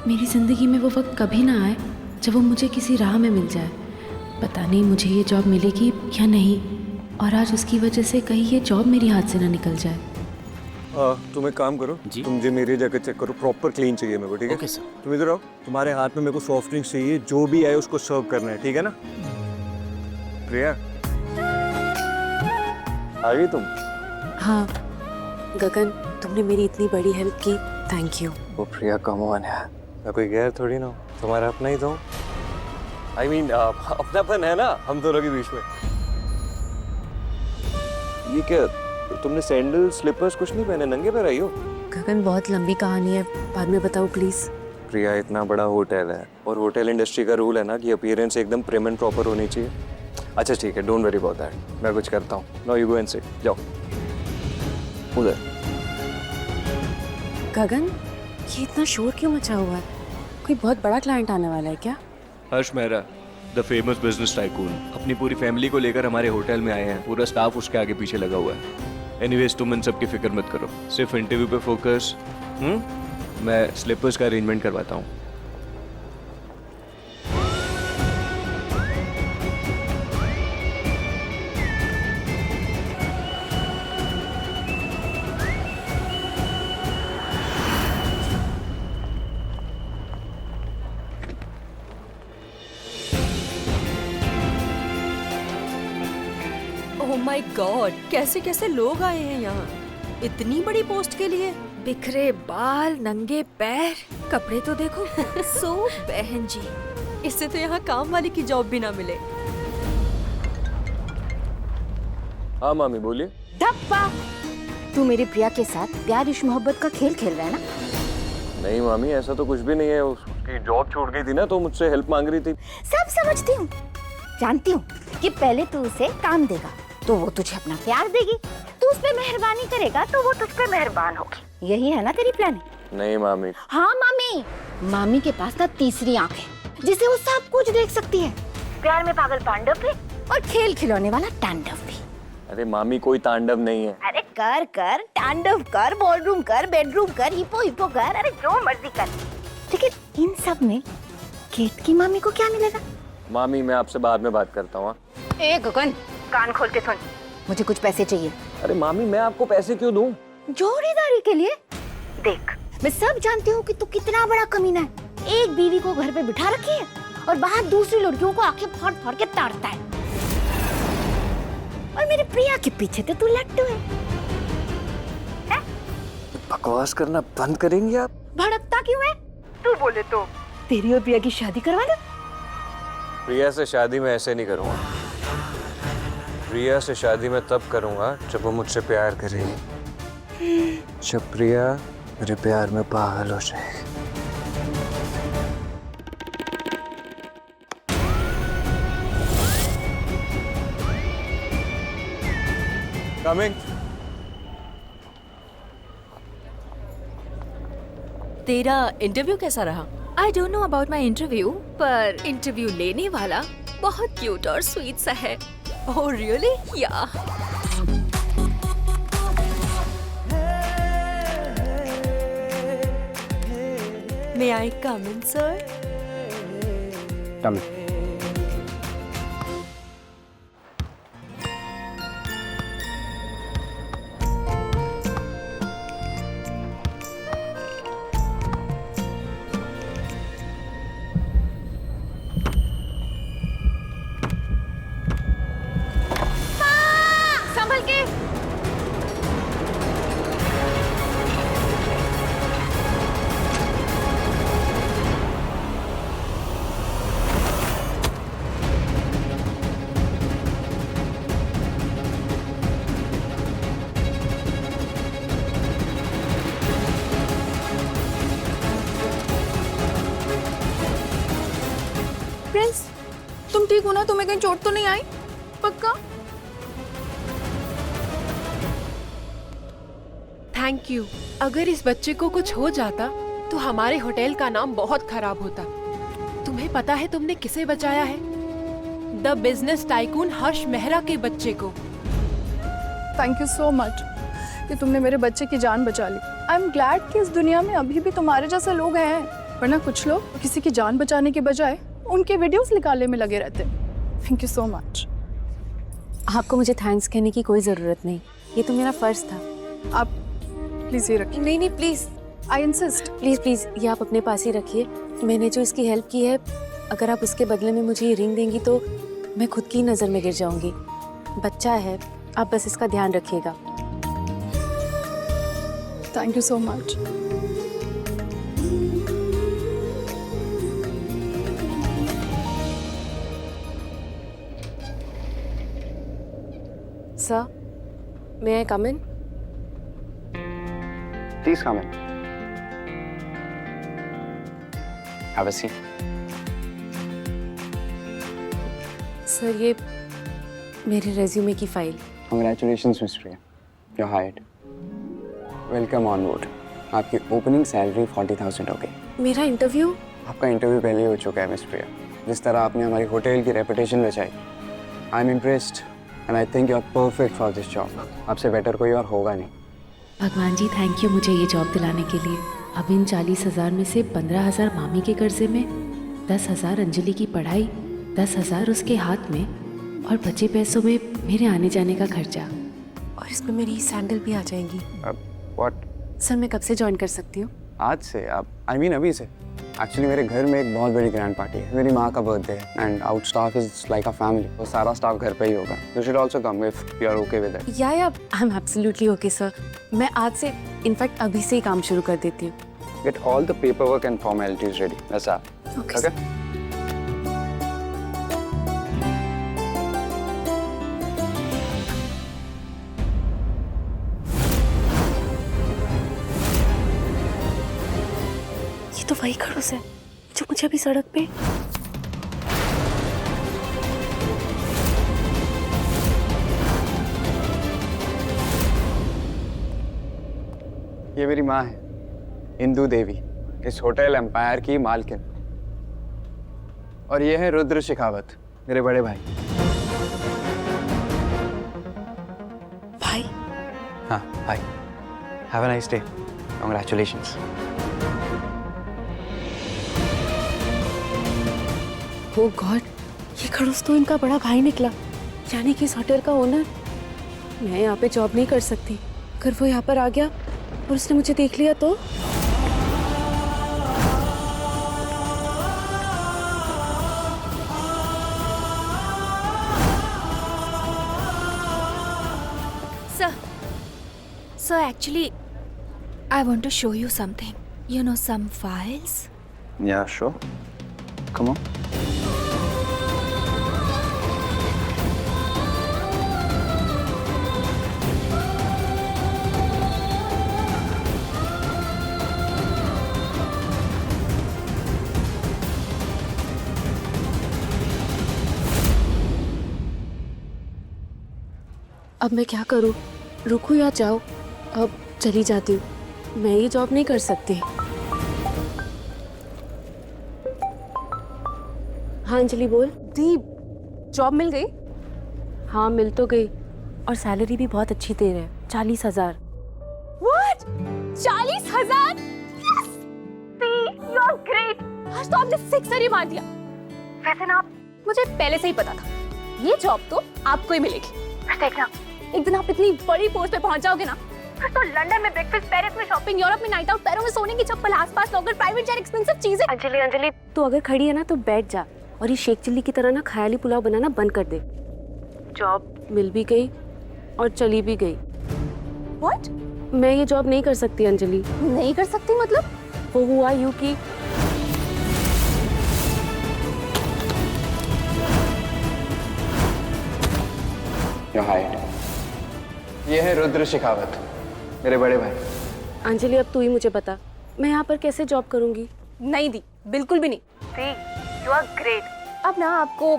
मेरी ज़िंदगी में वो वक्त कभी ना आए जब वो मुझे किसी राह में मिल जाए। पता नहीं मुझे ये जॉब मिलेगी या नहीं, और आज उसकी वजह से कहीं ये जॉब मेरी हाथ से ना निकल जाए। तुम एक काम करो जी, तुम जो मेरी जगह चेक करो, प्रॉपर क्लीन चाहिए मेरे को, ठीक है? Okay sir. तुम इधर आओ, तुम्हारे हाथ में मेरे को सॉफ्ट ड्रिंक्स चाहिए, जो भी आए उसको सर्व करना है, ठीक है ना? प्रिया आ गई तुम? हाँ गगन, तुमने मेरी इतनी बड़ी हेल्प की, थैंक यू। वो प्रिया कम ऑन है, मैं कोई गैर थोड़ी ना हूँ, तुम्हारा अपना ही तो। I mean, अपनापन है ना हम दोनों के बीच में। ये क्या, तुमने सैंडल स्लीपर्स कुछ नहीं पहने, नंगे पैर आई हो? गगन बहुत लंबी कहानी है, बाद में बताओ प्लीज। प्रिया इतना बड़ा होटल है और होटल इंडस्ट्री का रूल है ना कि अपीयरेंस एकदम प्रिम एंड प्रॉपर होनी चाहिए। अच्छा ठीक है, डोंट वरी अबाउट दैट, मैं कुछ करता हूँ। Now you go and sit, जाओ उधर। गगन, ये इतना शोर क्यों मचा हुआ है? कोई बहुत बड़ा क्लाइंट आने वाला है क्या? Harsh Mehra, the famous business tycoon, अपनी पूरी फैमिली को लेकर हमारे होटल में आए हैं। पूरा स्टाफ उसके आगे पीछे लगा हुआ है। एनीवेज तुम इन सब की फिक्र मत करो, सिर्फ इंटरव्यू पे फोकस। मैं स्लीपर्स का अरेंजमेंट करवाता हूँ। ओह माय गॉड, कैसे कैसे लोग आए हैं यहाँ इतनी बड़ी पोस्ट के लिए। बिखरे बाल, नंगे पैर, कपड़े तो देखो। सो बहन जी, इससे तो यहाँ काम वाली की जॉब भी ना मिले। हाँ मामी बोलिए। धप्पा, तू मेरी प्रिया के साथ प्यार इश्क मोहब्बत का खेल खेल रहा है ना? नहीं मामी, ऐसा तो कुछ भी नहीं है। उसकी जॉब छूट गई थी ना, तो मुझसे हेल्प मांग रही थी। सब समझती हूँ, जानती हूँ कि पहले तू उसे काम देगा तो वो तुझे अपना प्यार देगी, तू उस पे मेहरबानी करेगा तो वो तुझ पे मेहरबान होगी। यही है ना तेरी प्लानिंग? नहीं मामी। हाँ मामी, मामी के पास ना तीसरी आंख है जिससे वो सब कुछ देख सकती है। प्यार में पागल पांडव भी और खेल खिलौने वाला तांडव भी। अरे मामी, कोई तांडव नहीं है। अरे कर कर, तांडव कर, बॉलरूम कर, बेडरूम कर, हिपो हिपो कर, अरे जो मर्जी कर। लेकिन इन सब में केत की मामी को क्या मिलेगा? मामी मैं आपसे बाद में बात करता हूँ। ए गगन, कान खोल के सुन, मुझे कुछ पैसे चाहिए। अरे मामी, मैं आपको पैसे क्यों दूं? जोड़ीदारी के लिए। देख, मैं सब जानती हूँ कि तू कितना बड़ा कमीना है। एक बीवी को घर पे बिठा रखी है और बाहर दूसरी लड़कियों को आंखें फाड़ फाड़ के ताड़ता है। और मेरी प्रिया के पीछे तो तू लट्टू है? बकवास करना बंद करेंगे आप? भड़कता क्यों है? तू बोले तो तेरी और प्रिया की शादी करवा दो। प्रिया से शादी मैं ऐसे नहीं करूँगा। प्रिया से शादी मैं तब करूँगा जब वो मुझसे प्यार करेगी, जब प्रिया मेरे प्यार में पागल हो जाएगी। Coming. तेरा इंटरव्यू कैसा रहा? I don't know about my interview, पर इंटरव्यू लेने वाला बहुत क्यूट और स्वीट सा है। Oh really? या मे आई कम इन सर? कम। संभल के। प्रिंस, तुम ठीक हो ना? तुम्हें कहीं चोट तो नहीं आई? पक्का? Thank you. अगर इस बच्चे को कुछ हो जाता तो हमारे होटल का नाम बहुत खराब होता। तुम्हें पता है तुमने किसे बचाया है? द बिजनेस टाइकून हर्ष मेहरा के बच्चे को। थैंक यू सो मच कि तुमने मेरे बच्चे की जान बचा ली। आई एम ग्लैड कि इस दुनिया में अभी भी तुम्हारे जैसे लोग हैं, वरना कुछ लोग किसी की जान बचाने के बजाय उनके वीडियोस निकालने में लगे रहते हैं। Thank you so much. आपको मुझे थैंक्स कहने की कोई ज़रूरत नहीं, ये तो मेरा फ़र्ज़ था। आप प्लीज़ ये रखिए। नहीं प्लीज़, आई इंसिस्ट। प्लीज़ ये आप अपने पास ही रखिए। मैंने जो इसकी हेल्प की है, अगर आप उसके बदले में मुझे ये रिंग देंगी तो मैं खुद की नज़र में गिर जाऊंगी। बच्चा है, आप बस इसका ध्यान रखिएगा। Thank you so much. Sir, may I come in? Please come in. Have a seat. Sir, ये मेरे रेज्यूमे की file. Congratulations, Miss Priya. You're hired. Welcome on board. आपकी ओपनिंग सैलरी 40,000 हो गई। मेरा इंटरव्यू? आपका इंटरव्यू पहले ही हो चुका है मिस प्रिया। जिस तरह आपने हमारी होटल की रेपुटेशन बचाई, I am impressed and I think you are perfect for this job. आपसे बेटर कोई और होगा नहीं। भगवान जी, थैंक यू मुझे ये जॉब दिलाने के लिए। अब इन 40,000 में से 15,000 मामी के कर्जे में, 10,000 अंजलि की पढ़ाई, 10,000 उसके हाथ में, और बचे पैसों में मेरे आने जाने का खर्चा, और इसमें मेरी सैंडल भी आ जाएंगी। व्हाट? सर, मैं कब से ज्वाइन कर सकती हूँ? आज से? आप आई मीन अभी से? एक्चुअली मेरे घर में एक बहुत बड़ी ग्रैंड पार्टी है, मेरी माँ का बर्थडे है and our staff is like a family. तो सारा स्टाफ घर पे ही होगा। You should also come if you are okay with it. या I am absolutely okay sir. मैं आज से, इनफैक्ट अभी से ही काम शुरू कर देती हूँ। Get all the paper work and formalities ready. बस आप ओके? तो वही खड़ूस है जो मुझे अभी सड़क पे। ये मेरी माँ है, इंदू देवी, इस होटल एम्पायर की मालकिन। और ये है रुद्र शेखावत, मेरे बड़े भाई। भाई? हाँ भाई। Have a nice day. Congratulations. Oh God, ये खड़ूस तो इनका बड़ा भाई निकला, यानी कि इस होटल का ओनर। मैं यहाँ पे जॉब नहीं कर सकती। अगर वो यहाँ पर आ गया और उसने मुझे देख लिया तो? Sir, actually, I want to show you something. You know, some files. Yeah, sure. Come on. अब मैं क्या करूं? रुकूं या जाऊं? अब चली जाती हूँ। मैं ये जॉब नहीं कर सकती। हाँ अंजलि बोल। दी, जॉब मिल गई? हाँ मिल तो गई, और सैलरी भी बहुत अच्छी दे रहे हैं, 40,000। What? 40,000? Yes! The, you are great. आज तो आपने सिक्सर ही मार दिया। वैसे ना, मुझे पहले से ही पता था, ये जॉब तो आपको ही मिलेगी। देखना, एक दिन आप इतनी बड़ी पोस्ट पे पहुंच जाओगे ना, फिर तो लंदन में ब्रेकफास्ट, पेरिस में शॉपिंग, यूरोप में नाइट आउट, पैरों में सोने की चप्पल, आसपास लोग, प्राइवेट जेट, एक्सपेंसिव चीजें। अंजलि तू अगर खड़ी है ना तो बैठ जा, और ये शेख चिल्ली की तरह ना ख्याली पुलाव बनाना बंद कर दे। जॉब मिल भी गई और चली भी गई। What? मैं ये जॉब नहीं कर सकती अंजलि। नहीं कर सकती मतलब? वो हुआ यूं कि You're hired. ये है रुद्र शेखावत, मेरे बड़े भाई। अंजलि अब तू ही मुझे बता, मैं यहाँ पर कैसे जॉब करूँगी? नहीं दी, बिल्कुल भी नहीं। दी, you are great. अब ना आपको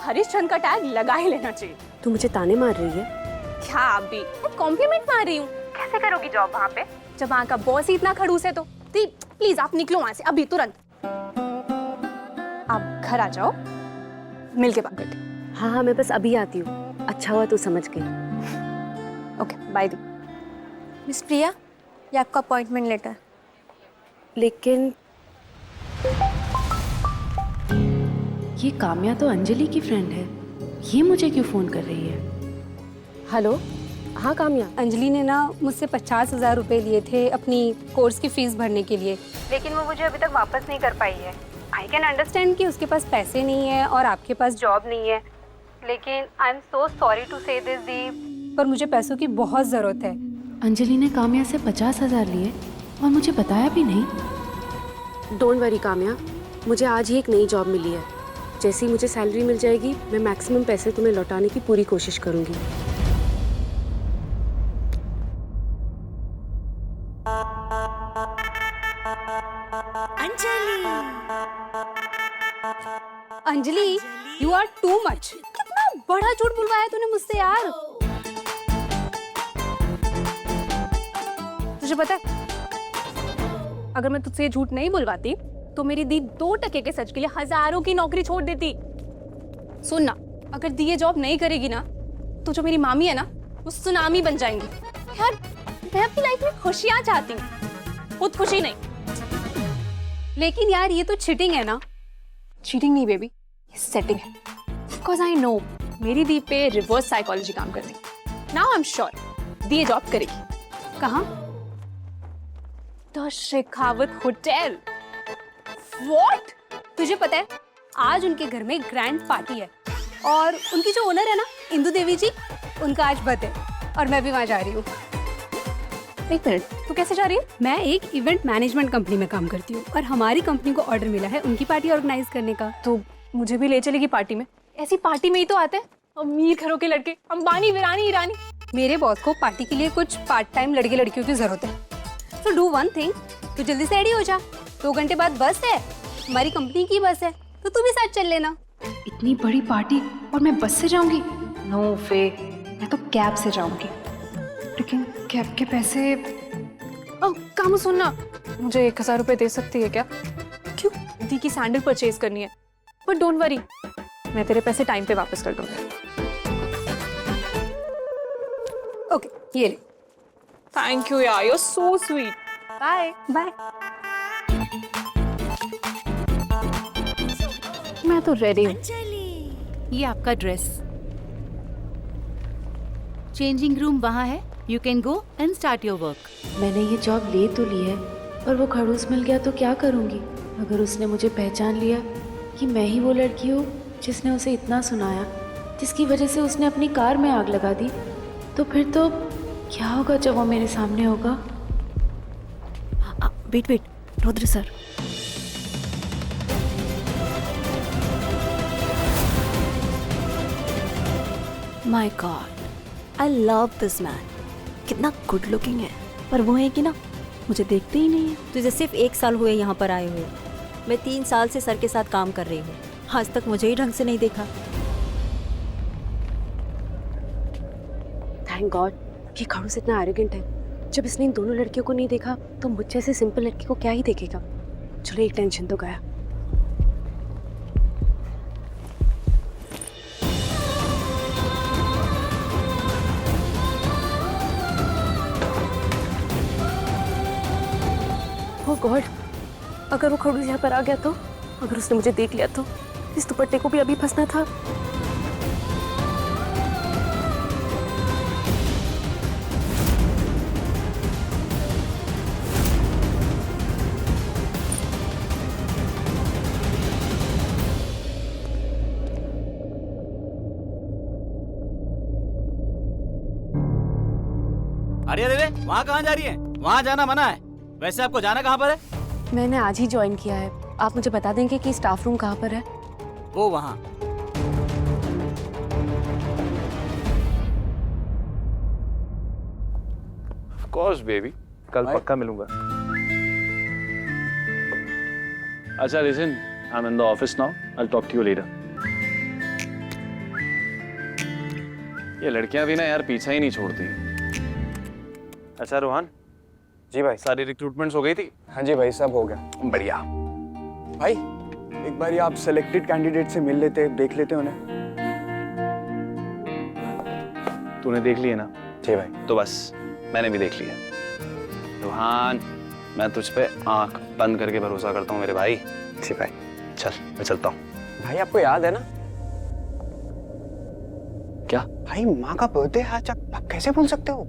हरिश्चंद्र का टैग लगा ही लेना चाहिए। तू मुझे ताने मार रही है? क्या आप भी? मैं कॉम्प्लीमेंट मार रही हूँ। कैसे करोगी जॉब वहाँ पे जब वहाँ का बॉस ही इतना खड़ूस है? तो दी प्लीज आप निकलो वहाँ से अभी तुरंत। आप घर आ जाओ, मिल के बात करते। हाँ मैं बस अभी आती हूँ। अच्छा हुआ तू समझ गई। Okay by the. मिस प्रिया, ये आपका अपॉइंटमेंट लेटर। लेकिन ये काम्या तो अंजलि की फ्रेंड है, ये मुझे क्यों फ़ोन कर रही है? हेलो, हाँ काम्या, अंजलि ने ना मुझसे 50,000 रुपए लिए थे अपनी कोर्स की फीस भरने के लिए, लेकिन वो मुझे अभी तक वापस नहीं कर पाई है। आई कैन अंडरस्टैंड कि उसके पास पैसे नहीं है और आपके पास जॉब नहीं है, लेकिन I am so sorry to say this दी, पर मुझे पैसों की बहुत ज़रूरत है। अंजलि ने काम्या से 50,000 लिए और मुझे बताया भी नहीं। डोंट वरी काम्या, मुझे आज ही एक नई जॉब मिली है। जैसे ही मुझे सैलरी मिल जाएगी, मैं मैक्सिमम पैसे तुम्हें लौटाने की पूरी कोशिश करूंगी। Anjali, you are too much. कितना बड़ा झूठ बुलवाया तूने मुझसे यार। तुझे पता है, अगर मैं तुझसे झूठ नहीं बुलवाती तो मेरी दी 2% के सच के लिए हजारों की नौकरी छोड़ देती। सुन ना, अगर दी ये जॉब नहीं करेगी ना तो जो मेरी मामी है ना वो सुनामी बन जाएंगी। यार मैं अपनी लाइफ में खुशियां चाहती हूँ, खुद खुशी नहीं। लेकिन यार ये तो चीटिंग है ना। चीटिंग नहीं बेबी, ये सेटिंग है। बिकॉज आई नो मेरी दी पे रिवर्स साइकोलॉजी काम करती है। नाउ आई एम श्योर दी ये जॉब करेगी। कहाँ? The Shekhawat hotel. व्हाट? तुझे पता है आज उनके घर में ग्रैंड पार्टी है और उनकी जो ओनर है ना इंदु देवी जी, उनका आज बर्थडे और मैं भी वहां जा रही हूँ। एक मिनट, तू कैसे जा रही है? मैं एक इवेंट मैनेजमेंट कंपनी में काम करती हूँ और हमारी कंपनी को ऑर्डर मिला है उनकी पार्टी ऑर्गेनाइज करने का। तो मुझे भी ले चलेगी पार्टी में? ऐसी पार्टी में ही तो आते हैं अमीर घरों के लड़के, अंबानी, विरानी, ईरानी। मेरे बॉस को पार्टी के लिए कुछ पार्ट टाइम लड़के लड़कियों की जरूरत है। तो डू वन थिंग, तू जल्दी से रेडी हो जा। 2 घंटे बाद बस है, हमारी कंपनी की बस है, तो तू भी साथ चल लेना। इतनी बड़ी पार्टी और मैं बस से जाऊंगी? नो फे, मैं तो कैब से जाऊंगी। लेकिन कैब के पैसे। काम सुनना, मुझे 1,000 रुपए दे सकती है क्या? क्यों? दी की सैंडल परचेज करनी है, बट डोंट वरी, मैं तेरे पैसे टाइम पे वापस कर दूंगी। ओके, ये ले। थैंक यू यार, you are so sweet. Bye bye. मैं तो रेडी हूँ। ये आपका ड्रेस। चेंजिंग रूम वहाँ है, you can go and start your work. मैंने ये जॉब ले तो ली है, पर वो खड़ूस मिल गया तो क्या करूँगी? अगर उसने मुझे पहचान लिया कि मैं ही वो लड़की हूँ जिसने उसे इतना सुनाया, जिसकी वजह से उसने अपनी कार में आग लगा दी, तो फिर तो क्या होगा जब वो मेरे सामने होगा? Wait wait, Rudra sir. My god, I love this man. कितना गुड लुकिंग है, पर वो है कि ना मुझे देखते ही नहीं है। तुझे सिर्फ 1 साल हुए यहाँ पर आए हुए, मैं 3 साल से सर के साथ काम कर रही हूँ, आज तक मुझे ही ढंग से नहीं देखा। थैंक गॉड कि खड़ूस इतना एरोगेंट है। जब इसने इन दोनों लड़कियों को नहीं देखा तो मुझ जैसे सिंपल लड़की को क्या ही देखेगा। चलो, एक टेंशन तो गया। ओह गॉड, अगर वो खड़ूस यहाँ पर आ गया तो? अगर उसने मुझे देख लिया तो? इस दुपट्टे को भी अभी फंसना था। अरे अरे अरे, वहाँ कहाँ जा रही है? वहाँ जाना मना है। वैसे आपको जाना कहाँ पर है? मैंने आज ही ज्वाइन किया है। आप मुझे बता देंगे कि स्टाफ रूम कहाँ पर है? वो वहाँ। Of course, baby. कल पक्का मिलूंगा। अच्छा, listen, I'm in the office now. I'll talk to you later. ये लड़कियां भी ना यार पीछा ही नहीं छोड़ती। अच्छा रोहन। जी भाई। सारी रिक्रूटमेंट्स हो गई थी? हाँ जी भाई, सब हो गया। बढ़िया। भाई एक बार आप सेलेक्टेड कैंडिडेट से मिल लेते, देख लेते उन्हें। तूने देख लिए ना? जी भाई। तो बस मैंने भी देख लिया। रूहान, मैं तुझ पे आंख बंद करके भरोसा करता हूँ मेरे भाई। जी भाई। चल मैं चलता हूँ। भाई आपको याद है ना? क्या? भाई माँ का बर्थडे है आज, आप कैसे भूल सकते हो?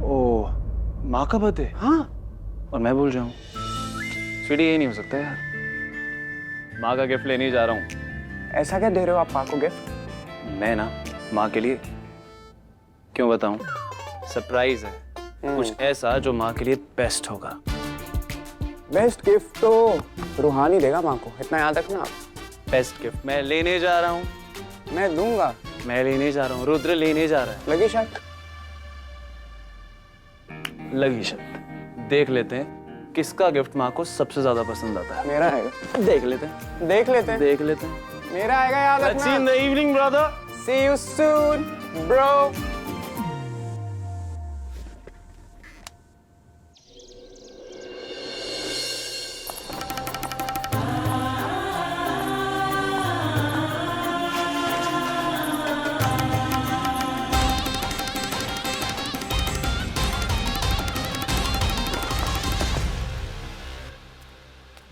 ओह, माँ का बर्थडे? हाँ। और मैं भूल जाऊँ? स्वीटी, ये नहीं हो सकता यार। माँ का गिफ्ट लेने ही जा रहा हूँ। ऐसा क्या दे रहे हो आप माँ को गिफ्ट? मैं ना माँ के लिए, क्यों बताऊँ, सरप्राइज है। कुछ ऐसा जो माँ के लिए बेस्ट होगा। बेस्ट गिफ्ट तो रूहानी देगा माँ को, इतना याद रखना आप। बेस्ट गिफ्ट मैं लेने जा रहा हूँ। मैं दूंगा। मैं लेने जा रहा हूँ, रुद्र लेने जा रहा है। लगी शर्त? लगी शर्त। देख लेते हैं किसका गिफ्ट माँ को सबसे ज्यादा पसंद आता है। मेरा आएगा। देख लेते हैं। देख लेते हैं। देख लेते हैं। मेरा आएगा, याद रखना। Let's see in the evening, brother. See you soon, bro.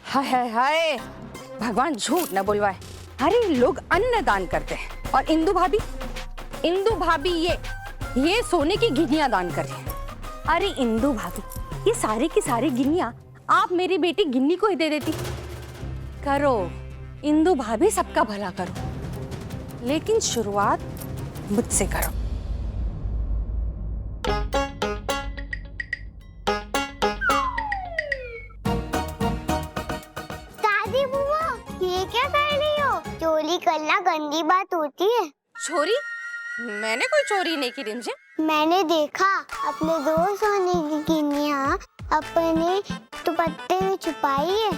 हाय हाय हाय, भगवान झूठ न बुलवाए। अरे लोग अन्न दान करते हैं और इंदु भाभी ये सोने की गिनिया दान कर रही है। अरे इंदु भाभी, ये सारे की सारी गिनिया आप मेरी बेटी गिन्नी को ही दे देती। करो इंदु भाभी, सबका भला करो, लेकिन शुरुआत मुझसे करो। दादी बुआ, ये क्या कर रही हो? चोरी करना गंदी बात होती है। चोरी? मैंने कोई चोरी नहीं की रिमझिम। मैंने देखा अपने दो सोने की गिनिया अपने दुपट्टे में छुपाई है।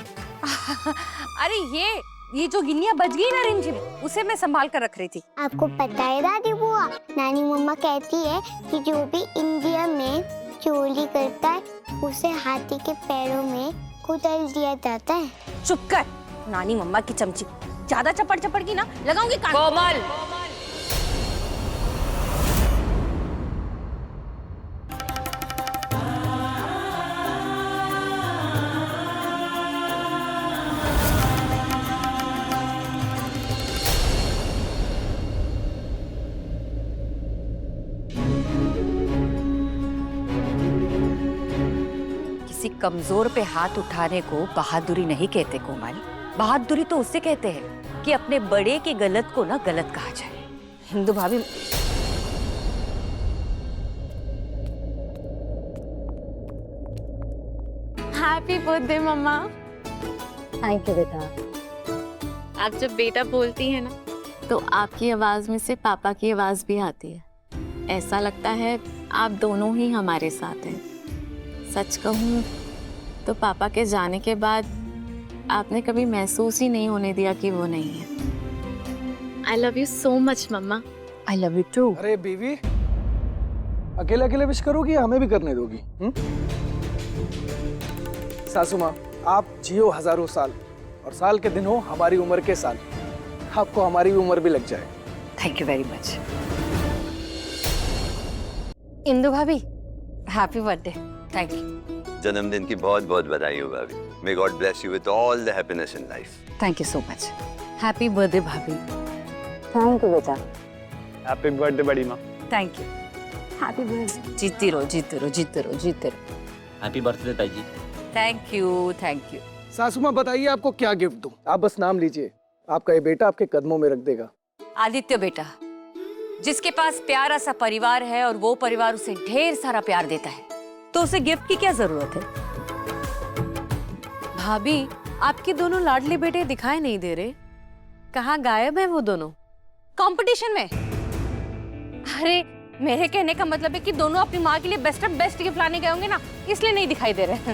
अरे ये जो गिनिया बच गई ना रिमझिम, उसे मैं संभाल कर रख रही थी। आपको पता है दादी बुआ, नानी मम्मा कहती है कि जो भी इंडिया में चोरी करता है उसे हाथी के पैरों में कुचल दिया जाता है। चुप कर, नानी मम्मा की चमची। ज्यादा चपड़ की ना लगाऊंगी कान। कोमल, किसी कमजोर पे हाथ उठाने को बहादुरी नहीं कहते कोमल। बहादुरी तो उससे कहते हैं कि अपने बड़े के गलत को ना गलत कहा जाए। हिंदू भाभी, हैप्पी बर्थडे मम्मा। थैंक यू बेटा। आप जब बेटा बोलती है ना, तो आपकी आवाज में से पापा की आवाज भी आती है। ऐसा लगता है आप दोनों ही हमारे साथ हैं। सच कहूँ तो पापा के जाने के बाद आपने कभी महसूस ही नहीं होने दिया कि वो नहीं है। I love you so much मम्मा। I love you too. अरे बीवी, अकेले अकेले विश करोगी या हमें भी करने दोगी? सासू माँ, आप जियो हजारों साल और साल के दिन हो हमारी उम्र के साल। आपको हमारी भी उम्र भी लग जाए। Thank you very much. Indu भाभी, हैप्पी बर्थडे। Thank you. जन्मदिन की बहुत बहुत बधाई हो भाभी। May God bless you with all the happiness in life. Thank you so much. Happy birthday भाभी। थैंक यू बेटा। हैप्पी बर्थडे बड़ी माँ। Thank you. Happy birthday. जीती रहो, जीते रहो, जीते रहो, जीते रहो। हैप्पी बर्थडे ताई जी। Thank you, thank you. सासू माँ बताइए आपको क्या गिफ्ट दूं? आप बस नाम लीजिए, आपका ये बेटा आपके कदमों में रख देगा। आदित्य बेटा, जिसके पास प्यारा सा परिवार है और वो परिवार उसे ढेर सारा प्यार देता है, तो उसे गिफ्ट की क्या जरूरत है? भाभी, आपके दोनों लाडले बेटे दिखाई नहीं दे रहे। कहाँ गायब है वो दोनों? कंपटीशन में। अरे मेरे कहने का मतलब है कि दोनों अपनी माँ के लिए बेस्ट गिफ्ट लाने गए होंगे ना, इसलिए नहीं दिखाई दे रहे।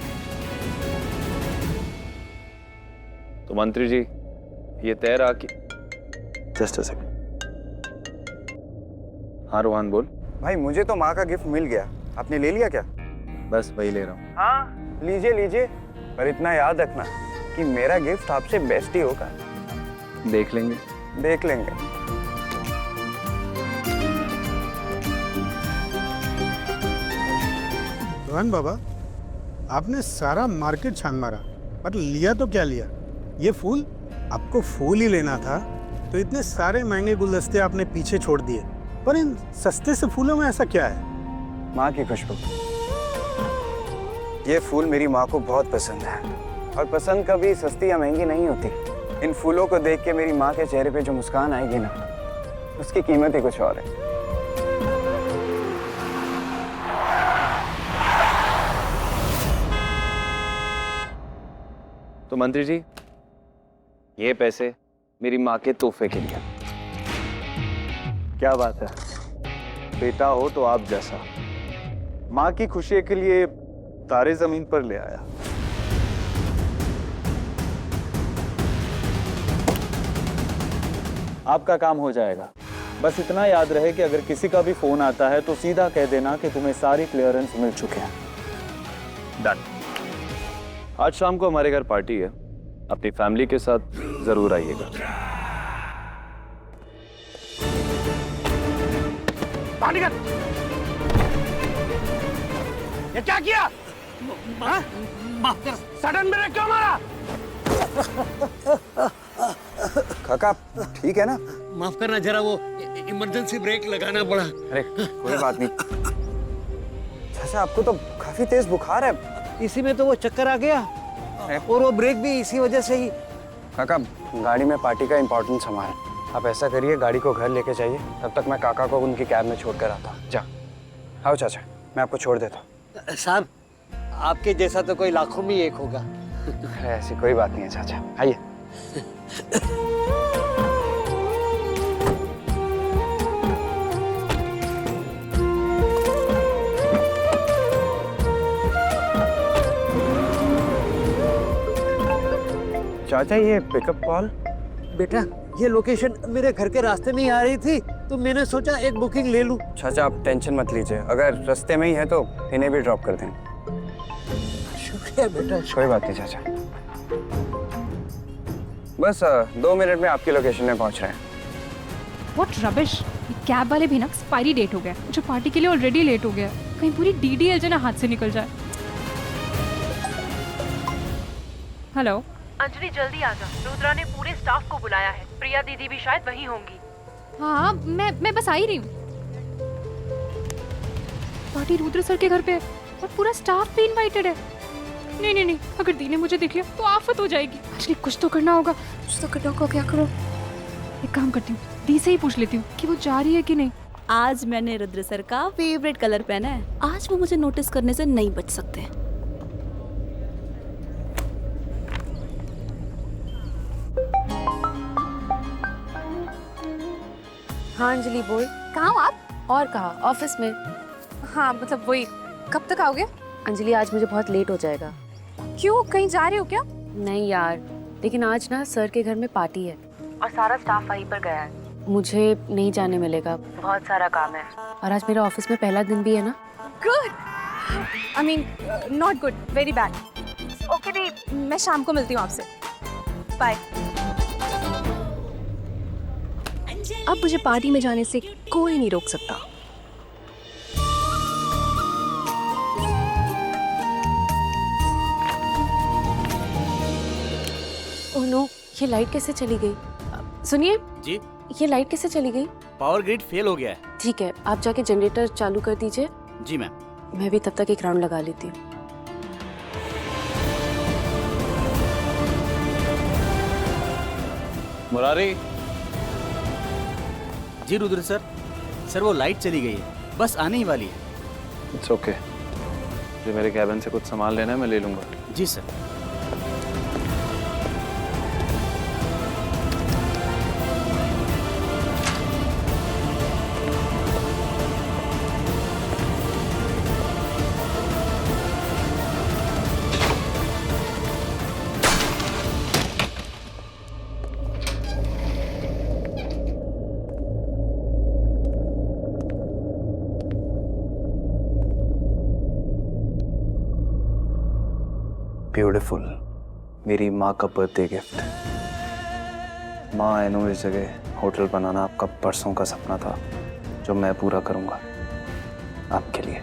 तो मंत्री जी, ये तय रहा कि जस्ट अ सेकंड। हाँ रोहन बोल। भाई मुझे तो माँ का गिफ्ट मिल गया, आपने ले लिया क्या? बस वही ले रहा हूँ। हाँ लीजिए लीजिए, पर इतना याद रखना कि मेरा गिफ्ट आपसे बेस्ट ही होगा। देख लेंगे। देख लेंगे। रोहन बाबा, आपने सारा मार्केट छान मारा, पर लिया तो क्या लिया? ये फूल? आपको फूल ही लेना था तो इतने सारे महंगे गुलदस्ते आपने पीछे छोड़ दिए, पर इन सस्ते से फूलों में ऐसा क्या है? माँ की खुशबू। ये फूल मेरी माँ को बहुत पसंद है, और पसंद कभी सस्ती या महंगी नहीं होती। इन फूलों को देख के मेरी माँ के चेहरे पे जो मुस्कान आएगी ना, उसकी कीमत ही कुछ और है। तो मंत्री जी, ये पैसे मेरी माँ के तोहफे के लिए। क्या बात है, बेटा हो तो आप जैसा। माँ की खुशी के लिए तारे जमीन पर ले आया। आपका काम हो जाएगा। बस इतना याद रहे कि अगर किसी का भी फोन आता है तो सीधा कह देना कि तुम्हें सारी क्लियरेंस मिल चुके हैं। डन। आज शाम को हमारे घर पार्टी है, अपनी फैमिली के साथ जरूर आइएगा। ये क्या किया? माफ कर, सडन ब्रेक क्यों मारा? काका ठीक है ना? माफ करना, जरा वो इमरजेंसी ब्रेक लगाना पड़ा। अरे कोई बात नहीं। चाचा आपको तो काफी तेज बुखार है। इसी में तो वो चक्कर आ गया, और वो ब्रेक भी इसी वजह से ही। काका गाड़ी में पार्टी का इम्पोर्टेंट सामान है, आप ऐसा करिए गाड़ी को घर लेके जाइए, तब तक मैं काका को उनकी कैब में छोड़ कर आता हूँ। जा आओ चाचा, मैं आपको छोड़ देता हूँ। साहब आपके जैसा तो कोई लाखों में एक होगा। ऐसी कोई बात नहीं है चाचा, आइए। चाचा ये पिकअप कॉल? बेटा ये लोकेशन मेरे घर के रास्ते में ही आ रही थी, तो मैंने सोचा एक बुकिंग ले लूं। चाचा आप टेंशन मत लीजिए, अगर रास्ते में ही है तो इन्हें भी ड्रॉप कर दें। शुक्रिया बेटा। कोई बात नहीं चाचा, बस 2 मिनट में आपकी लोकेशन में पहुंच रहे हैं। व्हाट रबिश, कैब वाले भी ना एक्सपायरी डेट हो गया, जो पार्टी के लिए ऑलरेडी लेट हो गया। कहीं पूरी डीडीएल जो ना हाथ से निकल जाए। हेलो अंजलि जल्दी आ जा, रुद्रा ने पूरे स्टाफ को बुलाया है, प्रिया दीदी भी शायद वहीं होंगी। हाँ मैं बस आ ही रही हूँ। पार्टी रुद्र सर के घर पे है और पूरा स्टाफ भी इनवाइटेड है। नहीं, अगर दी ने मुझे देख लिया तो आफत हो जाएगी। एक्चुअली कुछ तो करना होगा, क्या करो। एक काम करती हूँ, दी से ही पूछ लेती हूँ कि वो जा रही है कि नहीं। आज मैंने रुद्र सर का फेवरेट कलर पहना है, आज वो मुझे नोटिस करने से नहीं बच सकते। हाँ अंजलि बोल। कहाँ हो आप? और कहाँ? ऑफिस में। हाँ मतलब वही, कब तक आओगे? अंजलि आज मुझे बहुत लेट हो जाएगा। क्यों, कहीं जा रहे हो क्या? नहीं यार, लेकिन आज ना सर के घर में पार्टी है और सारा स्टाफ वहीं पर गया है। मुझे नहीं जाने मिलेगा, बहुत सारा काम है, और आज मेरा ऑफिस में पहला दिन भी है ना। Good, I mean not good, very bad. Okay दी, मैं शाम को मिलती हूँ आपसे, बाय। अब मुझे पार्टी में जाने से कोई नहीं रोक सकता। ओह नो, ये लाइट कैसे चली गई? सुनिए जी, ये लाइट कैसे चली गई? पावर ग्रिड फेल हो गया है। ठीक है, आप जाके जनरेटर चालू कर दीजिए। जी मैम। मैं भी तब तक एक राउंड लगा लेती हूँ। मुरारी। जी रुद्र सर, वो लाइट चली गई है, बस आने ही वाली है। इट्स ओके, जो मेरे कैबिन से कुछ सामान लेना है मैं ले लूंगा। जी सर। ब्यूटीफुल, मेरी माँ का बर्थडे गिफ्ट। माँ, आई नो इस जगह होटल बनाना आपका परसों का सपना था, जो मैं पूरा करूंगा आपके लिए।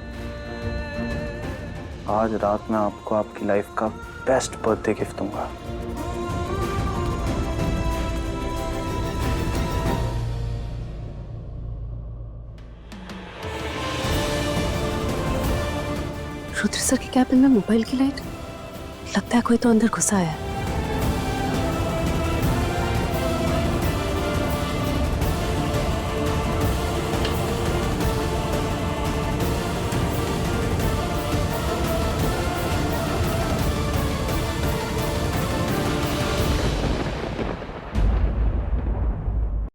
आज रात मैं आपको आपकी लाइफ का बेस्ट बर्थडे गिफ्ट दूंगा। रुद्र सर के कैबिन में मोबाइल की लाइट, लगता है कोई तो अंदर घुसा है।